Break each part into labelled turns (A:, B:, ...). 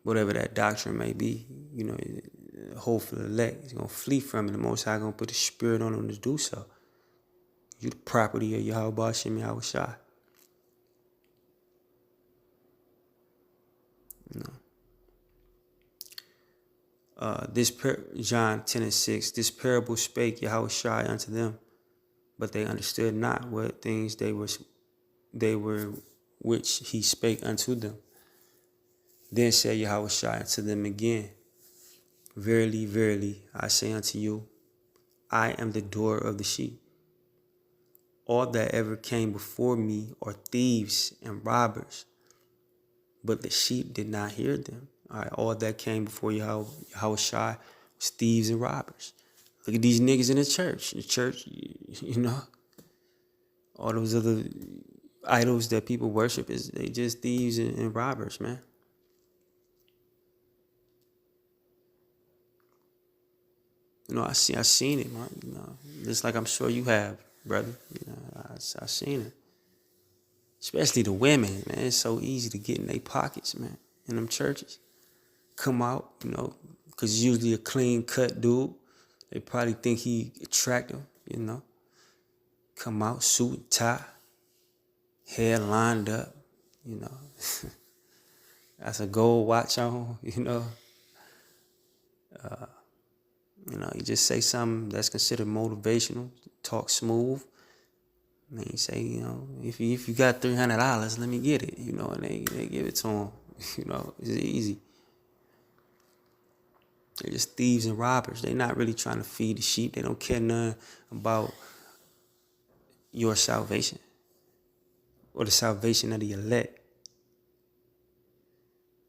A: whatever that doctrine may be, hopefully elect is going to flee from it. The Most High going to put the spirit on them to do so. You the property of Yahweh Hashem Yahweh Shai. John 10:6, this parable spake Yahweh Shai unto them, but they understood not what things they were which he spake unto them. Then said Yahweh Shai unto them again, verily, verily, I say unto you, I am the door of the sheep. All that ever came before me are thieves and robbers, but the sheep did not hear them. All right, all that came before Yahweh Shai was thieves and robbers. Look at these niggas in the church. The church, all those other idols that people worship, they just thieves and robbers, man. I seen it, man. Just like I'm sure you have, brother. I seen it. Especially the women, man. It's so easy to get in their pockets, man, in them churches. Come out, because usually a clean-cut dude. They probably think he attractive, Come out, suit and tie, hair lined up, That's a gold watch on, You just say something that's considered motivational, talk smooth. And then you say, if you got $300, let me get it, and they give it to them. It's easy. They're just thieves and robbers. They're not really trying to feed the sheep. They don't care nothing about your salvation or the salvation of the elect.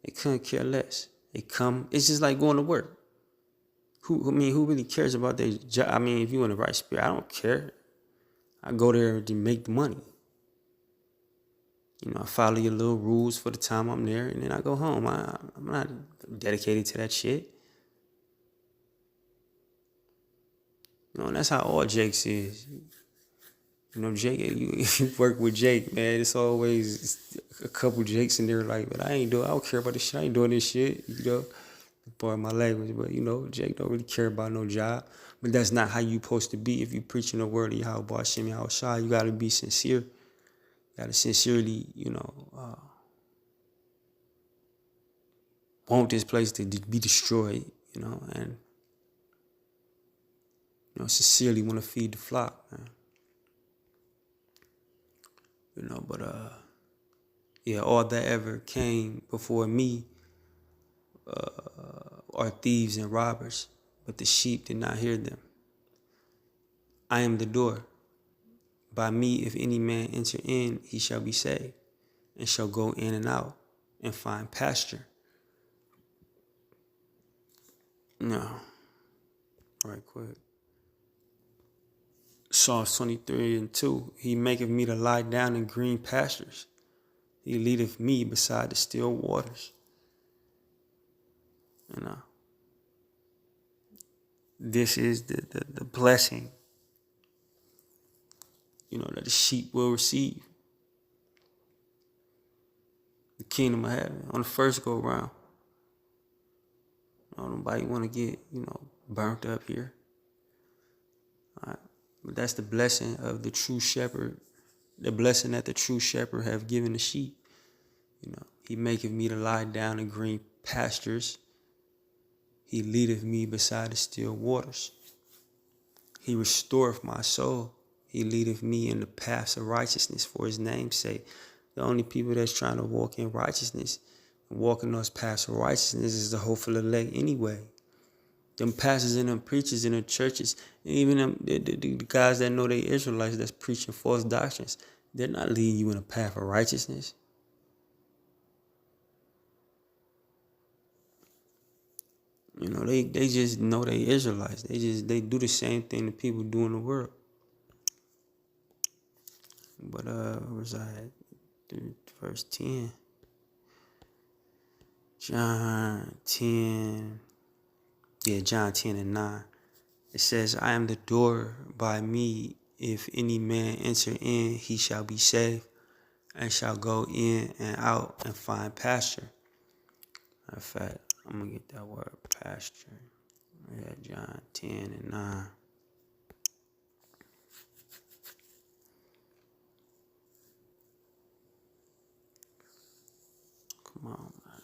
A: They couldn't care less. They come. It's just like going to work. Who really cares about their job? If you in the right spirit, I don't care. I go there to make the money. I follow your little rules for the time I'm there, and then I go home. I'm not dedicated to that shit. And that's how all Jakes is. Jake, you work with Jake, man. It's always a couple Jakes in there like, but I don't care about this shit. I ain't doing this shit, Pardon my language, but Jake don't really care about no job. But that's not how you supposed to be. If you preaching the word of Yahweh Hashem Yahweh Shai, you gotta be sincere. You gotta sincerely, want this place to be destroyed, and sincerely want to feed the flock, man. But all that ever came before me are thieves and robbers, but the sheep did not hear them. I am the door. By me, if any man enter in, he shall be saved, and shall go in and out, and find pasture. No. All right, quick. Psalms 23:2. He maketh me to lie down in green pastures. He leadeth me beside the still waters. This is the blessing, that the sheep will receive. The kingdom of heaven on the first go round. Nobody want to get, burnt up here. All right. But that's the blessing of the true shepherd, the blessing that the true shepherd have given the sheep. He maketh me to lie down in green pastures. He leadeth me beside the still waters. He restoreth my soul. He leadeth me in the paths of righteousness for his name's sake. The only people that's trying to walk in righteousness, walk in those paths of righteousness, is the hopeful elect anyway. Them pastors and them preachers in the churches, and even them, the guys that know they Israelites that's preaching false doctrines, they're not leading you in a path of righteousness. They just know they Israelites. They do the same thing that people do in the world. But where's I at? Verse 10. John 10. Yeah, John 10:9. It says, I am the door. By me, if any man enter in, he shall be saved, and shall go in and out and find pasture. In fact, I'm going to get that word pasture. Yeah, John 10:9. Come on, man.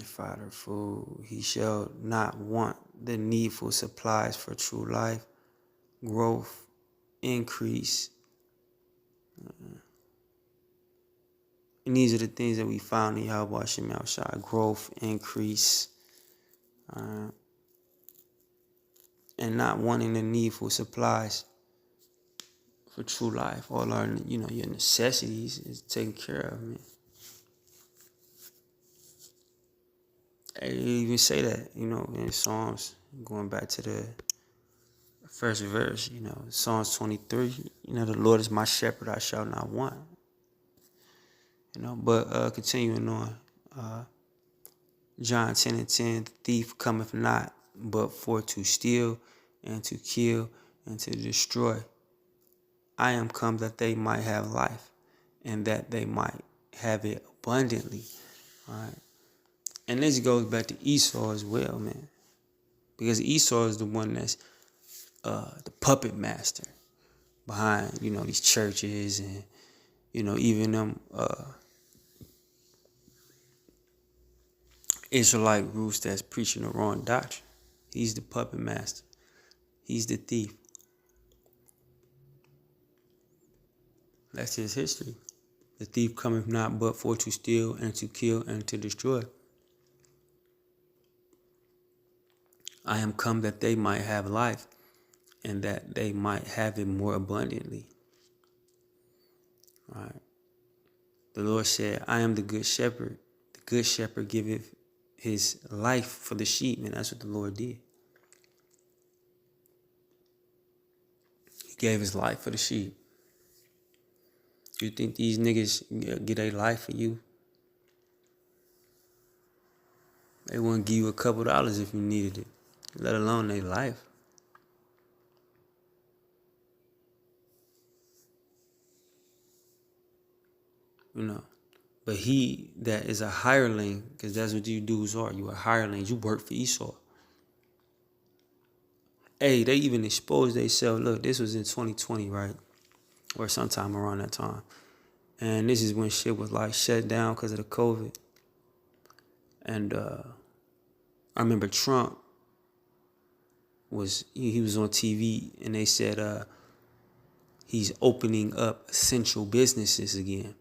A: Father, food. He shall not want the needful supplies for true life, growth, increase. And these are the things that we found in Yahweh Shem Shai: growth, increase, and not wanting the needful supplies for true life. All our, your necessities is taken care of, man. They even say that, in Psalms, going back to the first verse, Psalms 23, the Lord is my shepherd, I shall not want. But continuing on, John 10:10, the thief cometh not, but for to steal and to kill and to destroy. I am come that they might have life, and that they might have it abundantly. All right. And this goes back to Esau as well, man. Because Esau is the one that's the puppet master behind, these churches and, even them Israelite groups that's preaching the wrong doctrine. He's the puppet master. He's the thief. That's his history. The thief cometh not but for to steal and to kill and to destroy. I am come that they might have life, and that they might have it more abundantly. All right. The Lord said, I am the good shepherd. The good shepherd giveth his life for the sheep, and that's what the Lord did. He gave his life for the sheep. You think these niggas get a life for you? They wouldn't give you a couple dollars if you needed it, let alone their life. But he that is a hireling, because that's what you dudes are. You are hirelings. You work for Esau. Hey, they even exposed themselves. Look, this was in 2020, right? Or sometime around that time. And this is when shit was like shut down because of the COVID. And I remember Trump he was on TV and they said he's opening up essential businesses again.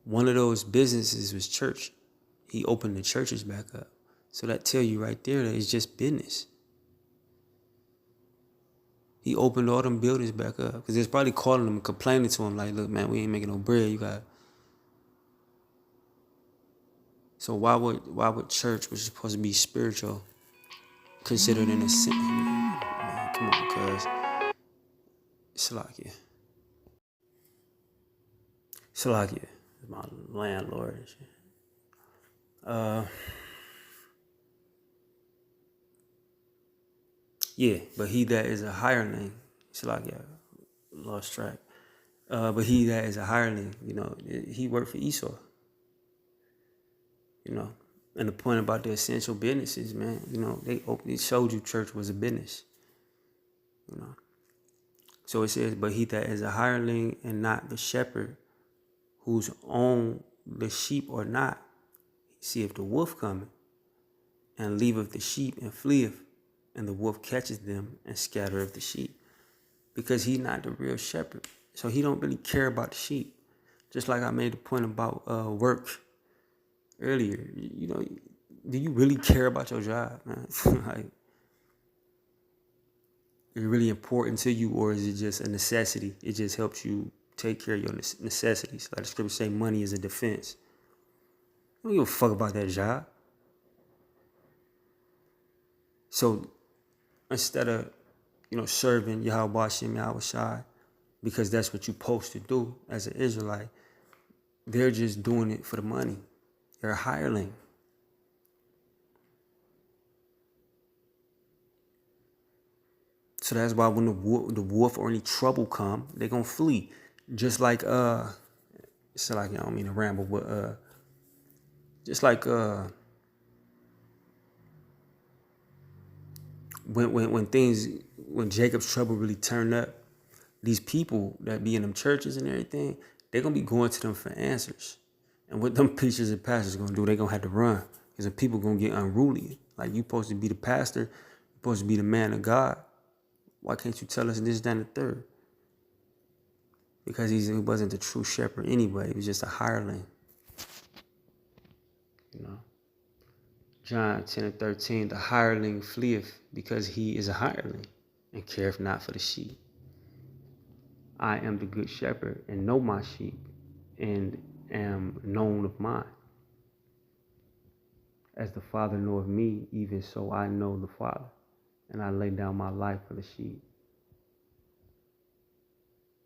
A: One of those businesses was church. He opened the churches back up. So that tell you right there that it's just business. He opened all them buildings back up because it's probably calling them, complaining to him like, look, man, we ain't making no bread. You got. So why would church, which is supposed to be spiritual, considered an essential? Man, come on, cuz. Salakia. Salakia is my landlord and shit. Yeah, but he that is a hireling, Salakia, lost track. But he that is a hireling, he worked for Esau. And the point about the essential businesses, man, they showed you church was a business. So it says, but he that is a hireling and not the shepherd, whose own the sheep or not, see if the wolf cometh, and leaveth the sheep and fleeth, and the wolf catches them and scattereth the sheep. Because he's not the real shepherd. So he don't really care about the sheep. Just like I made the point about work earlier. Do you really care about your job, man? Like, is it really important to you, or is it just a necessity? It just helps you take care of your necessities. Like the scripture say, money is a defense. I don't give a fuck about that job. So instead of, serving Yahweh Hashem Yahushai, because that's what you're supposed to do as an Israelite, they're just doing it for the money. They're a hireling. So that's why when the wolf or any trouble come, they're gonna flee. Just like it's like, I don't mean to ramble, but just like when Jacob's trouble really turned up, these people that be in them churches and everything, they're gonna be going to them for answers. And what them preachers and pastors gonna do, they're gonna have to run. Because the people gonna get unruly. Like, you supposed to be the pastor, you supposed to be the man of God. Why can't you tell us this, that, and the third? Because he wasn't the true shepherd anyway. He was just a hireling. John 10:13, the hireling fleeth because he is a hireling and careth not for the sheep. I am the good shepherd and know my sheep and am known of mine. As the Father knoweth me, even so I know the Father, and I lay down my life for the sheep.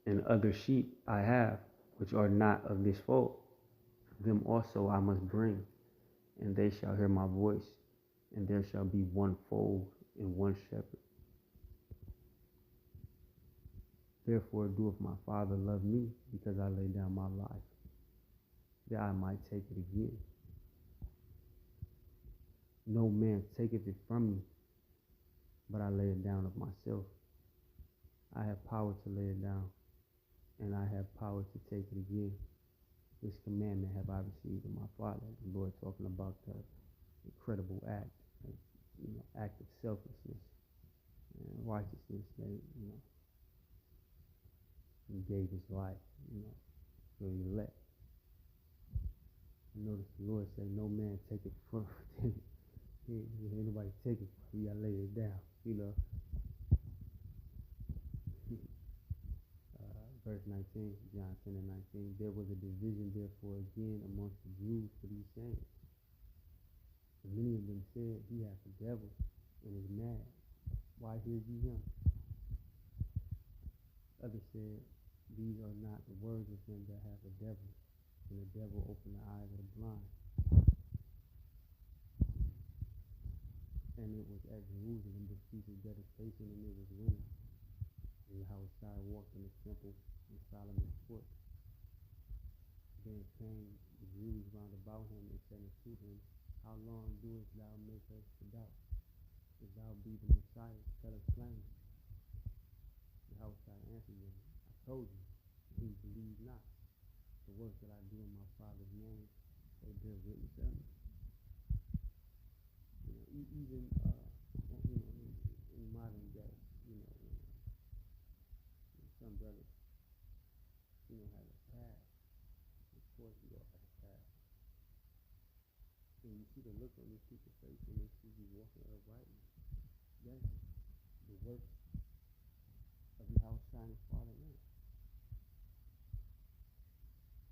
A: And other sheep I have, which are not of this fold. Them also I must bring, and they shall hear my voice, and there shall be one fold and one shepherd. Therefore doeth my Father love me, because I lay down my life, that I might take it again. No man taketh it from me, but I lay it down of myself. I have power to lay it down, and I have power to take it again. This commandment have I received of my Father. The Lord talking about the incredible act, act of selflessness and righteousness that, he gave his life, for the elect. I notice the Lord say, no man take it from him. Ain't nobody take it from me. I laid it down, Verse 19, John 10:19. There was a division therefore again amongst the Jews for these sayings. And many of them said, he hath the devil and is mad. Why hear ye him? Others said, these are not the words of him that hath a devil. And the devil opened the eyes of the blind. And it was at Jerusalem the feast of dedication, and it was winter. And Yahushua walked in the temple in Solomon's court. Then came the Jews round about him and said unto him, how long doest thou make us to doubt? If thou be the Messiah, tell us plainly. Yahushua answered them, I told you, and ye believe not. The works that I do in my Father's name, they bear witness of me. Even in modern day, some brothers, have a past. Of course, we all have a past. And you see the look on these people's face when they see you walking uprightly. That's the work of the outside Father now.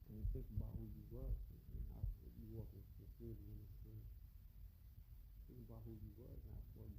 A: And you think about who you were and how you walk in sincerity in the spirit. Think about who you were and how far you